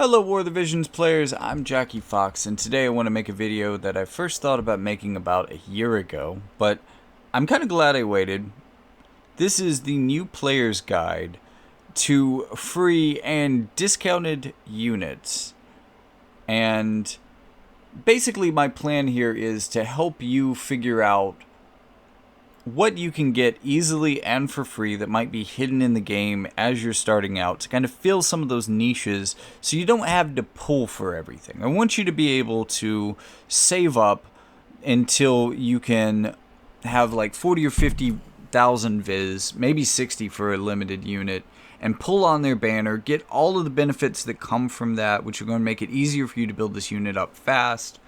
Hello War of the Visions players, I'm Jackie Fox, and today I want to make a video that I first thought about making about a year ago, but I'm kind of glad I waited. This is the new player's guide to free and discounted units. And basically my plan here is to help you figure out what you can get easily and for free that might be hidden in the game as you're starting out to kind of fill some of those niches so you don't have to pull for everything. I want you to be able to save up until you can have like 40 or 50,000 viz, maybe 60 for a limited unit, and pull on their banner, get all of the benefits that come from that, which are going to make it easier for you to build this unit up fast.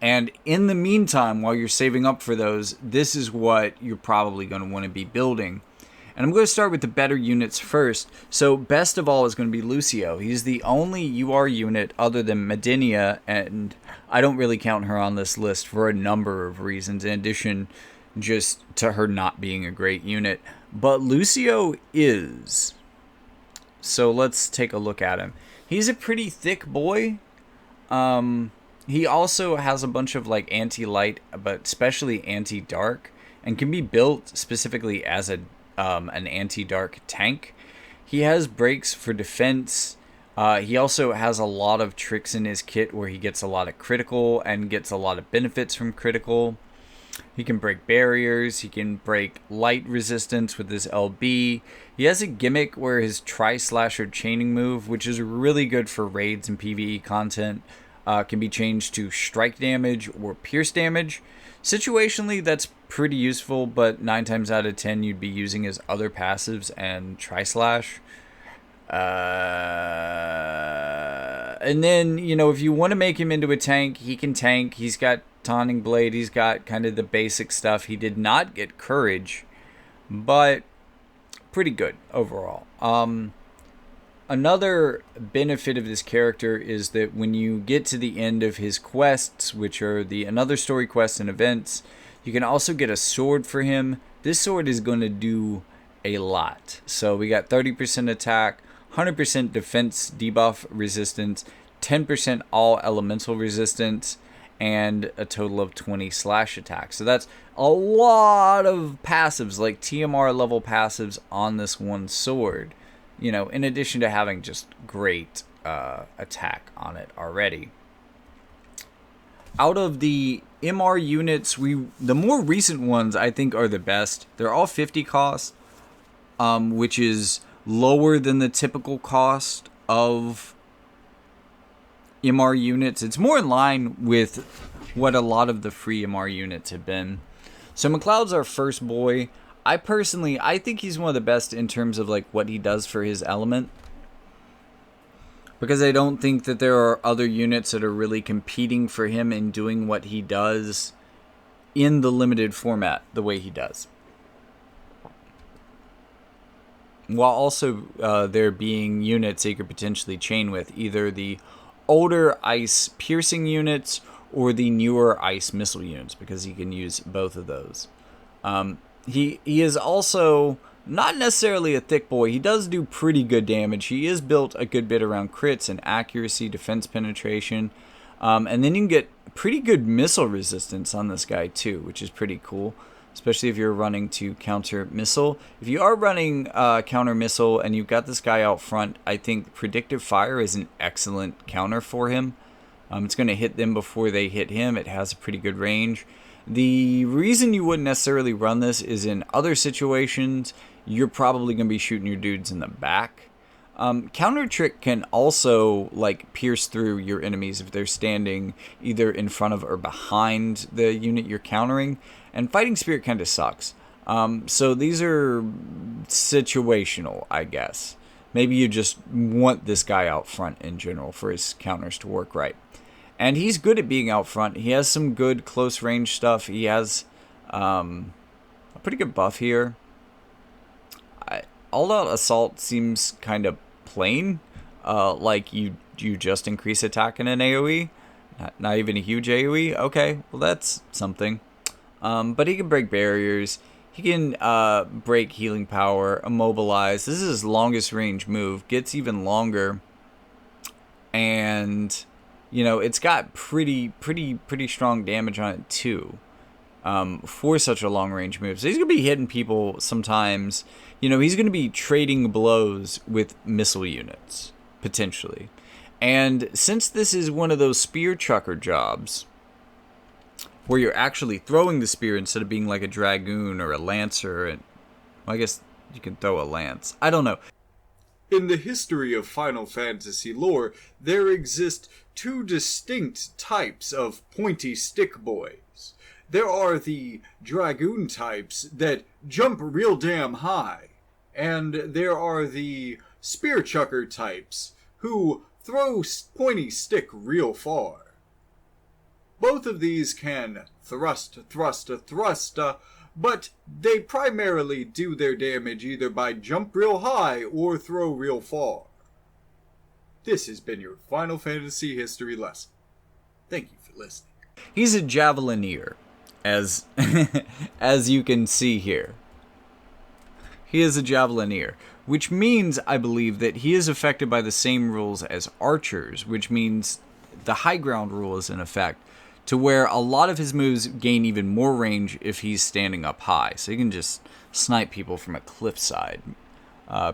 And in the meantime, while you're saving up for those, this is what you're probably going to want to be building. And I'm going to start with the better units first. So best of all is going to be Lucio. He's the only UR unit other than Medina, and I don't really count her on this list for a number of reasons, in addition just to her not being a great unit. But Lucio is. So let's take a look at him. He's a pretty thick boy. He also has a bunch of like anti-light, but especially anti-dark, and can be built specifically as an anti-dark tank. He has breaks for defense. He also has a lot of tricks in his kit where he gets a lot of critical and gets a lot of benefits from critical. He can break barriers. He can break light resistance with his LB. He has a gimmick where his tri-slasher chaining move, which is really good for raids and PvE content, can be changed to strike damage or pierce damage. Situationally, that's pretty useful, but 9 times out of 10, you'd be using his other passives and tri-slash. And then, you know, if you want to make him into a tank, he can tank. He's got Taunting Blade. He's got kind of the basic stuff. He did not get Courage, but pretty good overall. Another benefit of this character is that when you get to the end of his quests, which are the another story quests and events, you can also get a sword for him. This sword is going to do a lot. So we got 30% attack, 100% defense debuff resistance, 10% all elemental resistance, and a total of 20 slash attack. So that's a lot of passives, like TMR level passives on this one sword. You know, in addition to having just great attack on it already. Out of the MR units, the more recent ones I think are the best. They're all 50 cost, which is lower than the typical cost of MR units. It's more in line with what a lot of the free MR units have been. So McLeod's our first boy. I think he's one of the best in terms of like what he does for his element, because I don't think that there are other units that are really competing for him in doing what he does in the limited format the way he does, while also there being units he could potentially chain with, either the older ice piercing units or the newer ice missile units, because he can use both of those. He is also not necessarily a thick boy. He does do pretty good damage. He is built a good bit around crits and accuracy, defense penetration. And then you can get pretty good missile resistance on this guy too, which is pretty cool, especially if you're running to counter missile. If you are running counter missile and you've got this guy out front, I think predictive fire is an excellent counter for him. It's going to hit them before they hit him. It has a pretty good range. The reason you wouldn't necessarily run this is in other situations, you're probably going to be shooting your dudes in the back. Counter trick can also like pierce through your enemies if they're standing either in front of or behind the unit you're countering. And fighting spirit kind of sucks. So these are situational, I guess. Maybe you just want this guy out front in general for his counters to work right. And he's good at being out front. He has some good close range stuff. He has a pretty good buff here. All Out Assault seems kind of plain. Like you just increase attack in an AoE. Not even a huge AoE. Okay, well that's something. But he can break barriers. He can break healing power, immobilize. This is his longest range move. Gets even longer. and you know, it's got pretty strong damage on it too, for such a long range move. So he's gonna be hitting people sometimes. You know, he's gonna be trading blows with missile units potentially. And since this is one of those spear chucker jobs where you're actually throwing the spear instead of being like a dragoon or a lancer, and well, I guess you can throw a lance. I don't know. In the history of Final Fantasy lore, there exist two distinct types of pointy stick boys. There are the dragoon types that jump real damn high, and there are the spear chucker types who throw pointy stick real far. Both of these can thrust, but they primarily do their damage either by jump real high or throw real far. This has been your Final Fantasy history lesson. Thank you for listening. He's a javelineer, as as you can see here. He is a javelineer, which means, I believe, that he is affected by the same rules as archers, which means the high ground rule is in effect, to where a lot of his moves gain even more range if he's standing up high. So you can just snipe people from a cliffside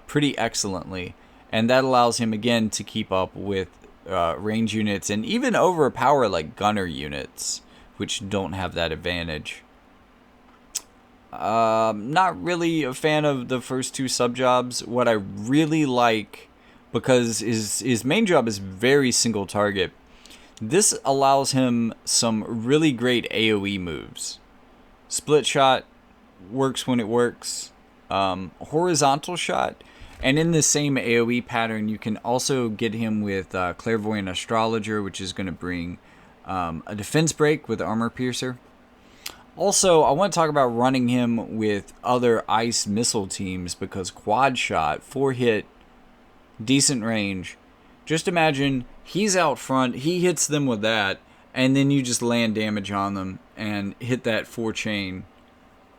pretty excellently. And that allows him, again, to keep up with range units and even overpower like gunner units, which don't have that advantage. Not really a fan of the first two sub-jobs. What I really like, because his main job is very single target, this allows him some really great AoE moves. Split shot works when it works. Horizontal shot. And in the same AoE pattern, you can also get him with Clairvoyant Astrologer, which is going to bring a defense break with Armor Piercer. Also, I want to talk about running him with other ice missile teams, because quad shot, 4-hit, decent range. Just imagine he's out front, he hits them with that, and then you just land damage on them and hit that 4-chain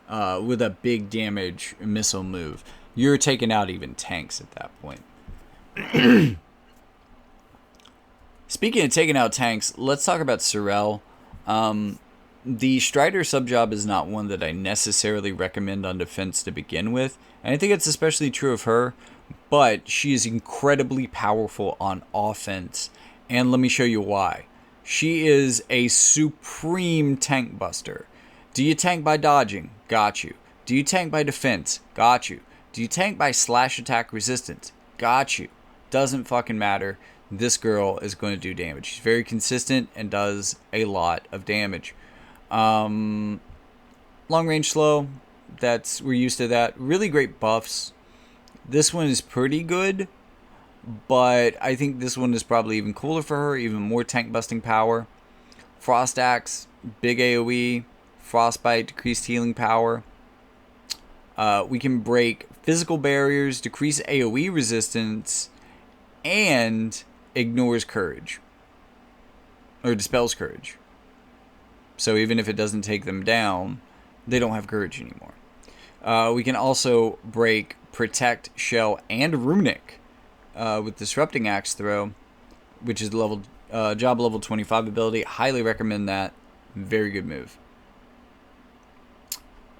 with a big damage missile move. You're taking out even tanks at that point. Speaking of taking out tanks, let's talk about Sorel. The Strider sub-job is not one that I necessarily recommend on defense to begin with, and I think it's especially true of her, but she is incredibly powerful on offense, and let me show you why. She is a supreme tank buster. Do you tank by dodging? Got you. Do you tank by defense? Got you. Do you tank by slash attack resistance? Got you. Doesn't fucking matter. This girl is going to do damage. She's very consistent and does a lot of damage. Long range slow, we're used to that. Really great buffs. This one is pretty good, but I think this one is probably even cooler for her, even more tank busting power. Frost Axe, big AoE, Frostbite, decreased healing power. We can break physical barriers, decrease AoE resistance, and ignores courage. Or dispels courage. So even if it doesn't take them down, they don't have courage anymore. We can also break Protect, Shell, and Runic with Disrupting Axe Throw, which is job level 25 ability. Highly recommend that. Very good move.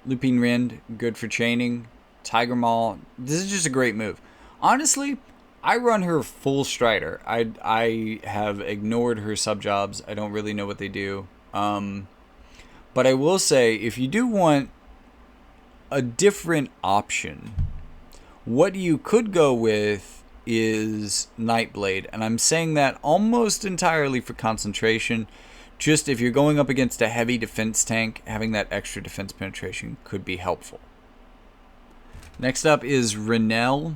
Lupine Rend, good for chaining. Tiger Maul, this is just a great move. Honestly, I run her full Strider. I have ignored her sub-jobs. I don't really know what they do. But I will say, if you do want a different option, what you could go with is Nightblade. And I'm saying that almost entirely for concentration. Just if you're going up against a heavy defense tank, having that extra defense penetration could be helpful. Next up is Renell.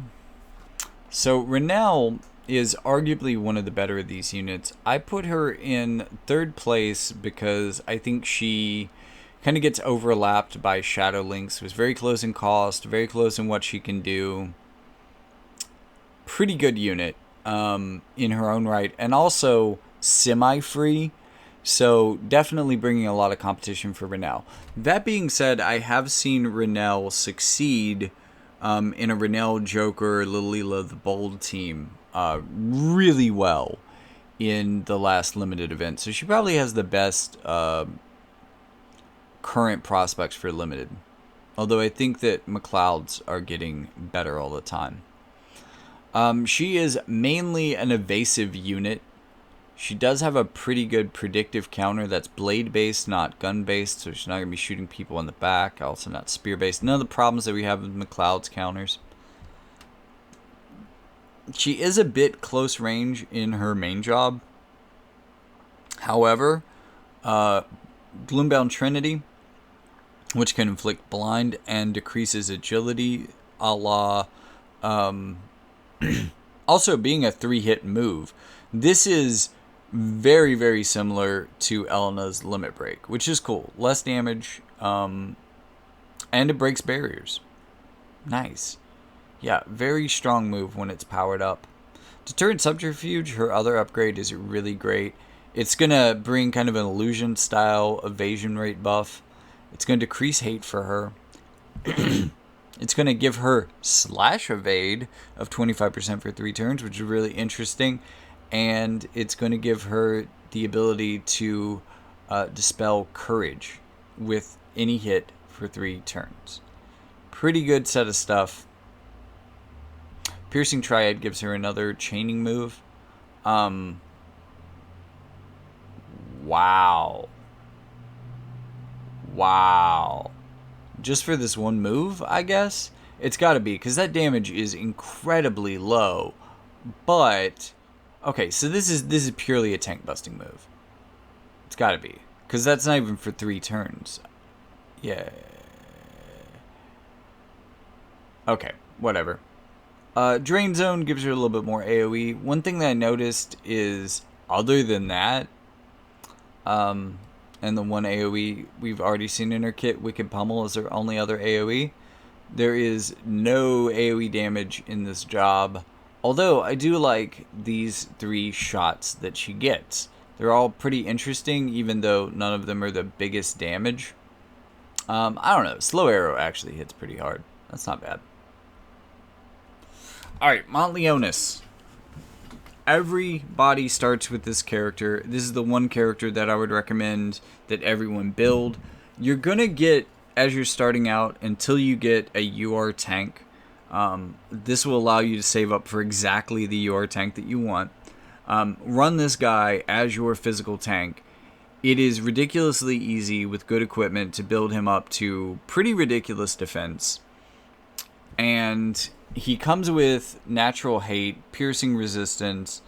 So Renell is arguably one of the better of these units. I put her in third place because I think she kind of gets overlapped by Shadow Lynx. It was very close in cost, very close in what she can do. Pretty good unit in her own right, and also semi-free. So definitely bringing a lot of competition for Renell. That being said, I have seen Renell succeed in a Renell Joker Lilila the Bold team really well. in the last limited event. So she probably has the best current prospects for limited. Although I think that McLeods are getting better all the time. She is mainly an evasive unit. She does have a pretty good predictive counter that's blade-based, not gun-based, so she's not going to be shooting people in the back. Also not spear-based. None of the problems that we have with McLeod's counters. She is a bit close range in her main job. However, Gloombound Trinity, which can inflict blind and decreases agility, a la also being a 3-hit move. This is very, very similar to Elena's Limit Break, which is cool. Less damage, and it breaks barriers. Nice. Yeah, very strong move when it's powered up. Deterrent Subterfuge, her other upgrade, is really great. It's going to bring kind of an illusion style evasion rate buff. It's going to decrease hate for her. It's going to give her slash evade of 25% for 3 turns, which is really interesting. And it's going to give her the ability to dispel courage with any hit for 3 turns. Pretty good set of stuff. Piercing Triad gives her another chaining move. Wow. Wow. Just for this one move, I guess? It's got to be, because that damage is incredibly low. But, okay, so this is purely a tank busting move. It's got to be. Because that's not even for 3 turns. Yeah. Okay, whatever. Drain Zone gives her a little bit more AoE. One thing that I noticed is, other than that, and the one AoE we've already seen in her kit, Wicked Pummel is her only other AoE. There is no AoE damage in this job, although I do like these 3 shots that she gets. They're all pretty interesting, even though none of them are the biggest damage. I don't know. Slow Arrow actually hits pretty hard. That's not bad. Alright, Montleonis. Everybody starts with this character. This is the one character that I would recommend that everyone build. You're going to get, as you're starting out, until you get a UR tank, this will allow you to save up for exactly the UR tank that you want. Run this guy as your physical tank. It is ridiculously easy with good equipment to build him up to pretty ridiculous defense. And he comes with natural hate, piercing resistance,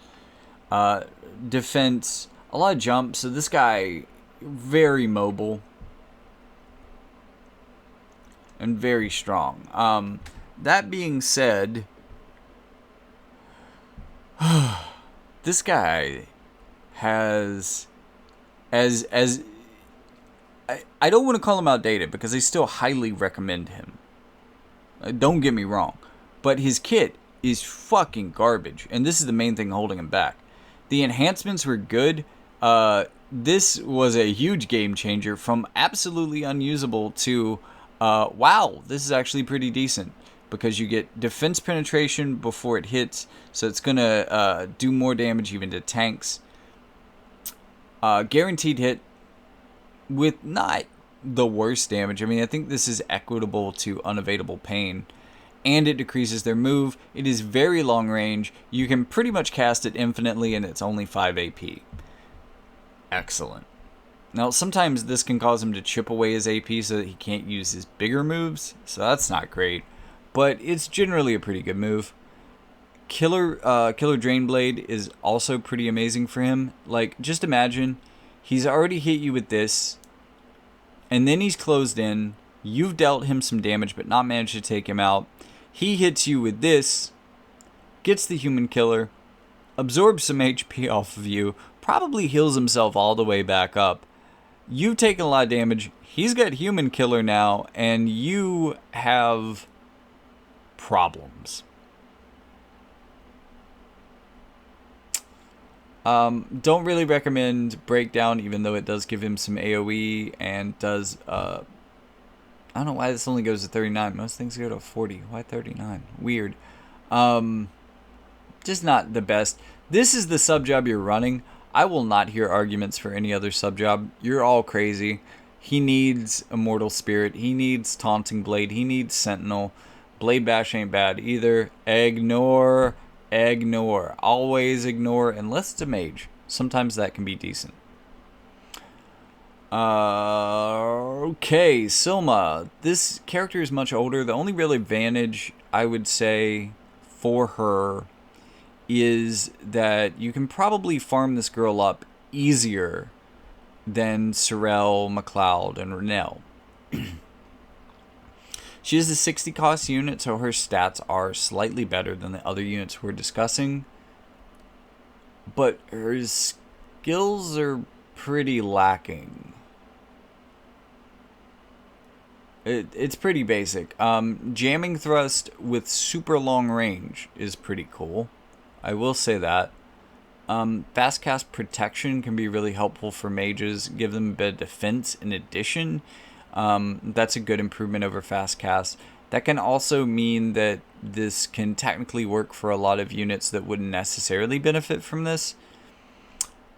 defense, a lot of jump. So this guy, very mobile and very strong. That being said, this guy has, I don't want to call him outdated because I still highly recommend him. Don't get me wrong. But his kit is fucking garbage. And this is the main thing holding him back. The enhancements were good. This was a huge game changer from absolutely unusable to, wow, this is actually pretty decent. Because you get defense penetration before it hits. So it's going to do more damage even to tanks. Guaranteed hit with not the worst damage. I mean, I think this is equitable to unavailable pain. And it decreases their move. It is very long range. You can pretty much cast it infinitely and it's only 5 AP. Excellent. Now, sometimes this can cause him to chip away his AP so that he can't use his bigger moves. So that's not great. But it's generally a pretty good move. Killer Drain Blade is also pretty amazing for him. Like, just imagine, he's already hit you with this. And then he's closed in. You've dealt him some damage but not managed to take him out. He hits you with this, gets the Human Killer, absorbs some HP off of you, probably heals himself all the way back up. You've taken a lot of damage, he's got Human Killer now, and you have problems. Don't really recommend Breakdown, even though it does give him some AoE and does, I don't know why this only goes to 39. Most things go to 40. Why 39? Weird. just not the best. This is the sub job you're running. I will not hear arguments for any other sub job. You're all crazy. He needs Immortal Spirit. He needs Taunting Blade. He needs Sentinel. Blade Bash ain't bad either. Ignore. Ignore. Always ignore unless it's a mage. Sometimes that can be decent. Okay, Silma. This character is much older. The only real advantage, I would say, for her is that you can probably farm this girl up easier than Sorel, McLeod, and Renell. She is a 60 cost unit, so her stats are slightly better than the other units we're discussing. But her skills are pretty lacking. It's pretty basic. Jamming thrust with super long range is pretty cool. I will say that. Fast cast protection can be really helpful for mages. Give them a bit of defense in addition. That's a good improvement over fast cast. That can also mean that this can technically work for a lot of units that wouldn't necessarily benefit from this.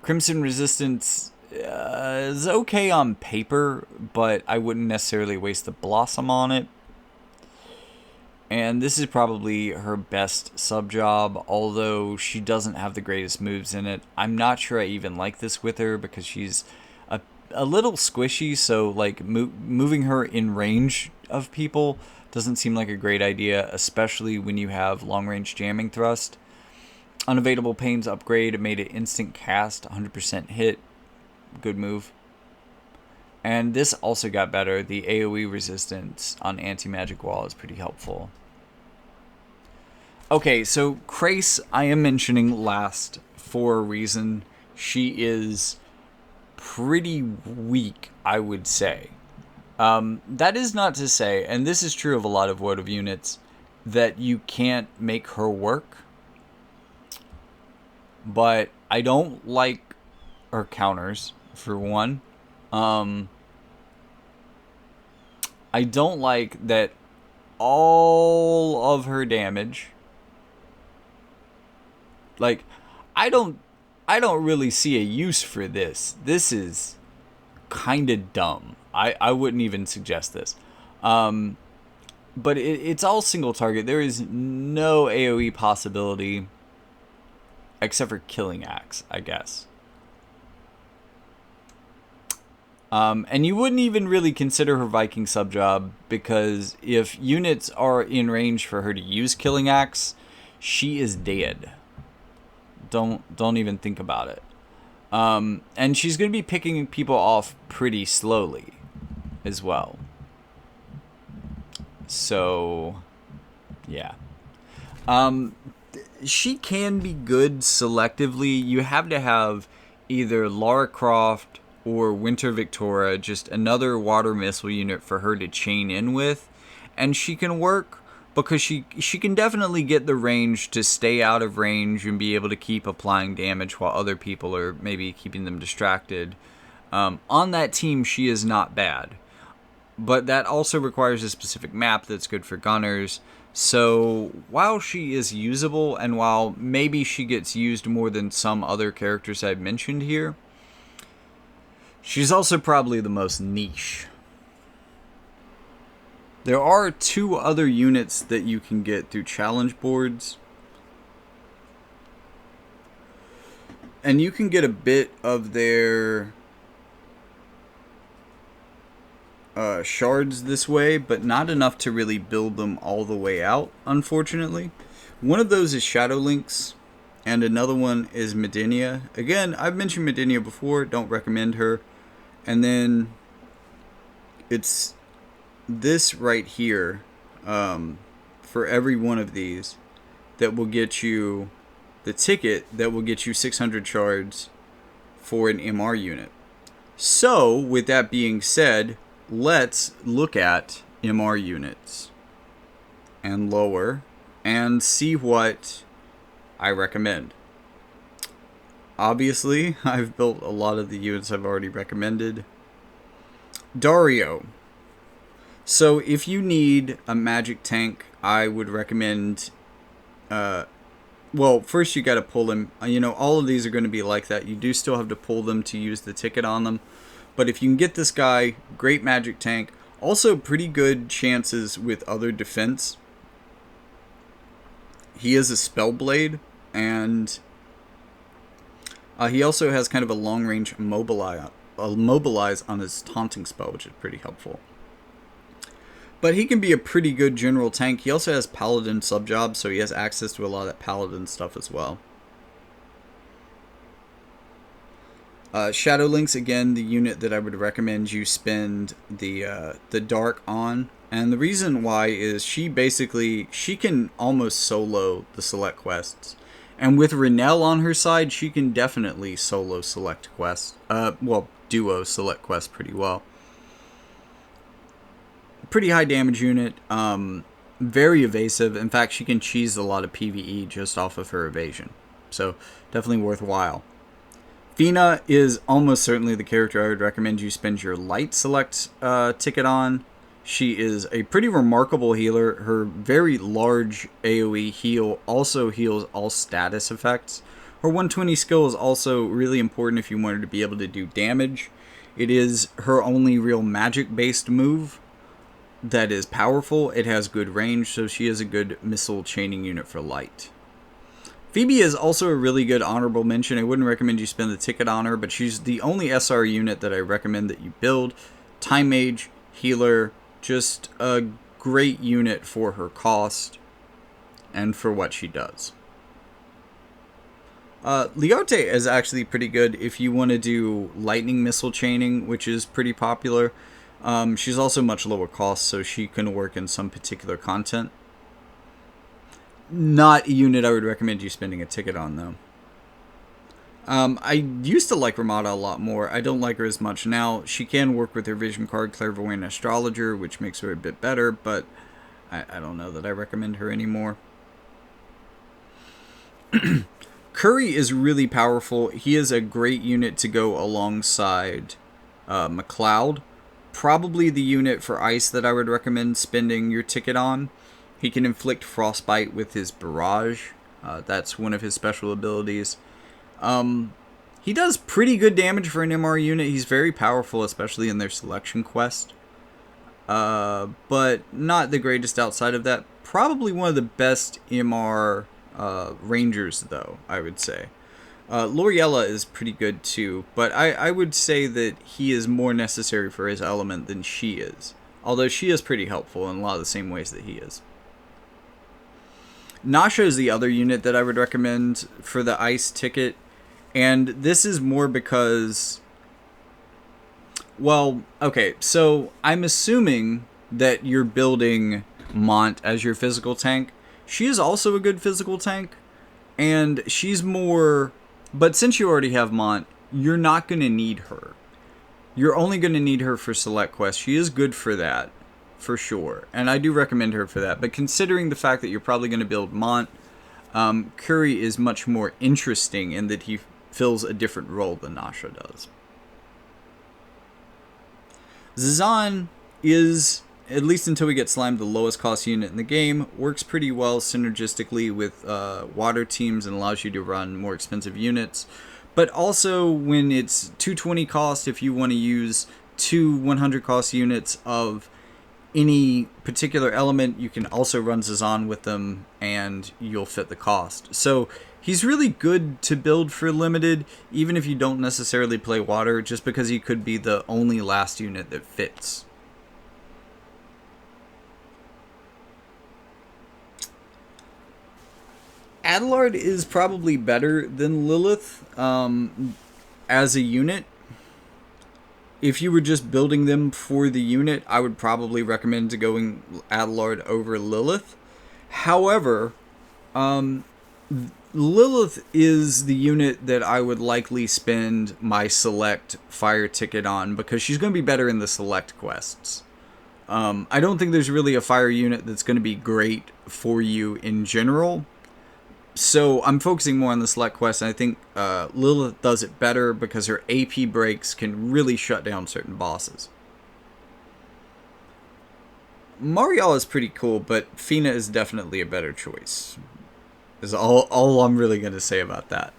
Crimson resistance is okay on paper, but I wouldn't necessarily waste the blossom on it. And this is probably her best sub job, although she doesn't have the greatest moves in it. I'm not sure I even like this with her because she's a little squishy, so like moving her in range of people doesn't seem like a great idea, especially when you have long range jamming thrust. Unavailable Pains upgrade made it instant cast, 100% hit. Good move. And this also got better. The AoE resistance on anti-magic wall is pretty helpful. Okay, so Krace I am mentioning last for a reason. She is pretty weak, I would say. That is not to say, and this is true of a lot of WoTV units, that you can't make her work. But I don't like her counters, for one. I don't like that all of her damage, like, I don't really see a use for this. This is kind of dumb. I wouldn't even suggest this. But it's all single target. There is no AoE possibility except for Killing Axe, I guess. And you wouldn't even really consider her Viking subjob, because if units are in range for her to use Killing Axe, she is dead. Don't even think about it. And she's going to be picking people off pretty slowly as well. So, yeah. She can be good selectively. You have to have either Lara Croft or Winter Victoria, just another water missile unit for her to chain in with. And she can work because she can definitely get the range to stay out of range and be able to keep applying damage while other people are maybe keeping them distracted. On that team, she is not bad. But that also requires a specific map that's good for gunners. So while she is usable, and while maybe she gets used more than some other characters I've mentioned here, she's also probably the most niche. There are 2 other units that you can get through challenge boards. And you can get a bit of their shards this way, but not enough to really build them all the way out, unfortunately. One of those is Shadow Links, and another one is Medinia. Again, I've mentioned Medinia before, don't recommend her. And then it's this right here, for every one of these, that will get you the ticket that will get you 600 shards for an MR unit. So, with that being said, let's look at MR units and lower and see what I recommend. Obviously, I've built a lot of the units I've already recommended. Dario. So if you need a magic tank, I would recommend well, first you got to pull them. You know, all of these are going to be like that. You do still have to pull them to use the ticket on them. But if you can get this guy, great magic tank. Also pretty good chances with other defense. He is a Spellblade, and he also has kind of a long-range immobilize on his taunting spell, which is pretty helpful. But he can be a pretty good general tank. He also has Paladin subjobs, so he has access to a lot of that Paladin stuff as well. Shadow Link's, again, the unit that I would recommend you spend the Dark on. And the reason why is she can almost solo the select quests. And with Renell on her side, she can definitely solo select quests. Well, duo select quests pretty well. Pretty high damage unit. Very evasive. In fact, she can cheese a lot of PvE just off of her evasion. So, definitely worthwhile. Fina is almost certainly the character I would recommend you spend your light select ticket on. She is a pretty remarkable healer. Her very large AoE heal also heals all status effects. Her 120 skill is also really important if you want her to be able to do damage. It is her only real magic-based move that is powerful. It has good range, so she is a good missile chaining unit for light. Phoebe is also a really good honorable mention. I wouldn't recommend you spend the ticket on her, but she's the only SR unit that I recommend that you build. Time Mage, healer, just a great unit for her cost and for what she does. Leote is actually pretty good if you want to do lightning missile chaining, which is pretty popular. She's also much lower cost, so she can work in some particular content. Not a unit I would recommend you spending a ticket on, though. I used to like Ramada a lot more. I don't like her as much now. She can work with her vision card, Clairvoyant Astrologer, which makes her a bit better, but I don't know that I recommend her anymore. Curry is really powerful. He is a great unit to go alongside McLeod. Probably the unit for ice that I would recommend spending your ticket on. He can inflict frostbite with his barrage. That's one of his special abilities. He does pretty good damage for an MR unit. He's very powerful, especially in their selection quest. But not the greatest outside of that. Probably one of the best MR rangers, though, I would say. Loriella is pretty good, too. But I would say that he is more necessary for his element than she is. Although she is pretty helpful in a lot of the same ways that he is. Nasha is the other unit that I would recommend for the ice ticket. And this is more because, well, okay, so I'm assuming that you're building Mont as your physical tank. She is also a good physical tank, and she's more, but since you already have Mont, you're not going to need her. You're only going to need her for select quests. She is good for that, for sure, and I do recommend her for that. But considering the fact that you're probably going to build Mont, Curry is much more interesting in that he fills a different role than Nasha does. Zizan is, at least until we get Slime, the lowest cost unit in the game. Works pretty well synergistically with water teams and allows you to run more expensive units. But also when it's 220 cost, if you want to use 2 100 cost units of any particular element, you can also run Zizan with them and you'll fit the cost. So he's really good to build for limited, even if you don't necessarily play water, just because he could be the only last unit that fits. Adelard is probably better than Lilith as a unit. If you were just building them for the unit, I would probably recommend to going Adelard over Lilith. However, Lilith is the unit that I would likely spend my select fire ticket on because she's going to be better in the select quests. I don't think there's really a fire unit that's going to be great for you in general. So I'm focusing more on the select quest, and I think Lilith does it better because her AP breaks can really shut down certain bosses. Marielle is pretty cool, but Fina is definitely a better choice. is all I'm really going to say about that.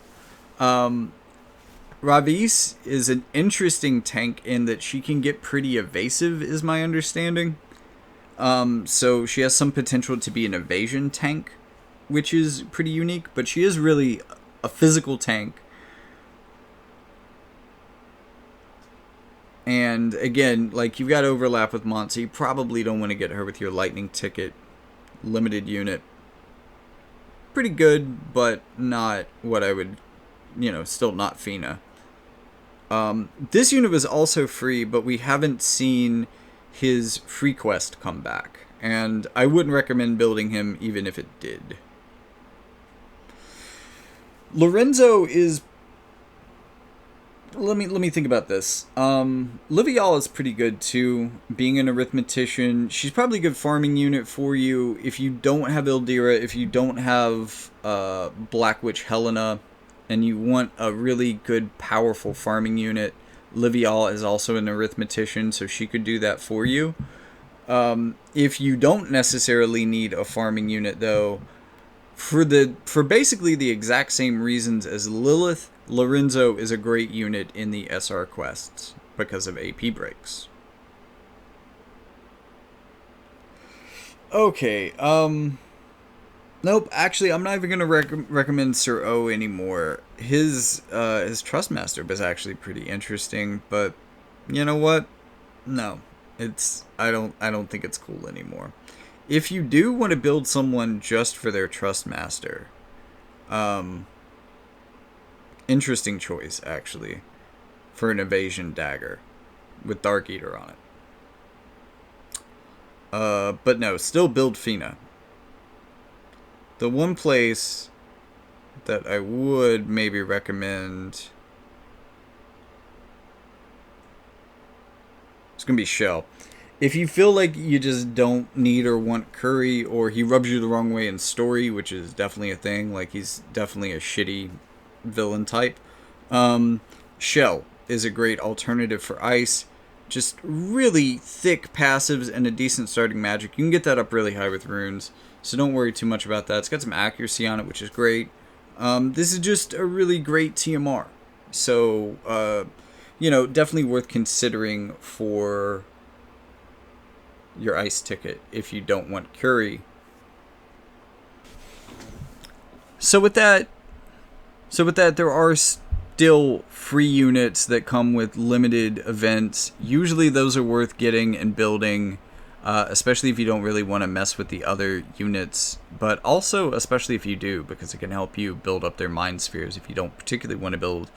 Ravis is an interesting tank in that she can get pretty evasive, is my understanding. So she has some potential to be an evasion tank, which is pretty unique, but she is really a physical tank. And again, like, you've got overlap with Mont, so you probably don't want to get her with your lightning ticket limited unit. Pretty good, but not what I would, still not Fina. This unit was also free, but we haven't seen his free quest come back, and I wouldn't recommend building him even if it did. Lorenzo is... Let me think about this. Livial is pretty good too, being an arithmetician. She's probably a good farming unit for you if you don't have Ildira, if you don't have Black Witch Helena, and you want a really good, powerful farming unit. Livial is also an arithmetician, so she could do that for you. If you don't necessarily need a farming unit, though, for basically the exact same reasons as Lilith, Lorenzo is a great unit in the SR quests because of AP breaks. Okay, nope, actually, I'm not even going to recommend Sir O anymore. His Trustmaster is actually pretty interesting, but you know what? No, I don't think it's cool anymore. If you do want to build someone just for their Trustmaster, interesting choice, actually, for an evasion dagger with Dark Eater on it. But no, still build Fina. The one place that I would maybe recommend is going to be Shell. If you feel like you just don't need or want Curry, or he rubs you the wrong way in story, which is definitely a thing, like he's definitely a shitty villain type, Shell is a great alternative for ice. Just really thick passives and a decent starting magic. You can get that up really high with runes, so don't worry too much about that. It's got some accuracy on it, which is great. This is just a really great TMR, so definitely worth considering for your ice ticket if you don't want Curry. So with that, there are still free units that come with limited events. Usually those are worth getting and building, especially if you don't really want to mess with the other units, but also especially if you do, because it can help you build up their mind spheres. If you don't particularly want to build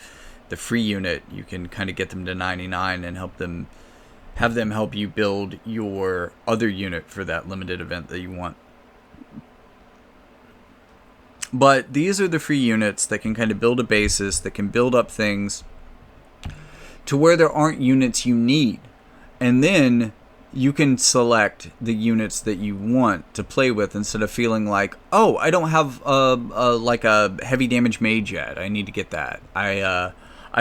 the free unit, you can kind of get them to 99 and have them help you build your other unit for that limited event that you want. But these are the free units that can kind of build a basis, that can build up things to where there aren't units you need. And then you can select the units that you want to play with instead of feeling like, oh, I don't have a heavy damage mage yet. I need to get that. I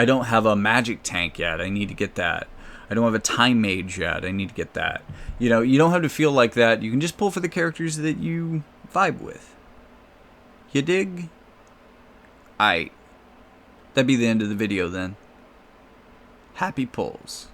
don't have a magic tank yet. I need to get that. I don't have a time mage yet. I need to get that. You don't have to feel like that. You can just pull for the characters that you vibe with. You dig? Aight. That'd be the end of the video then. Happy pulls.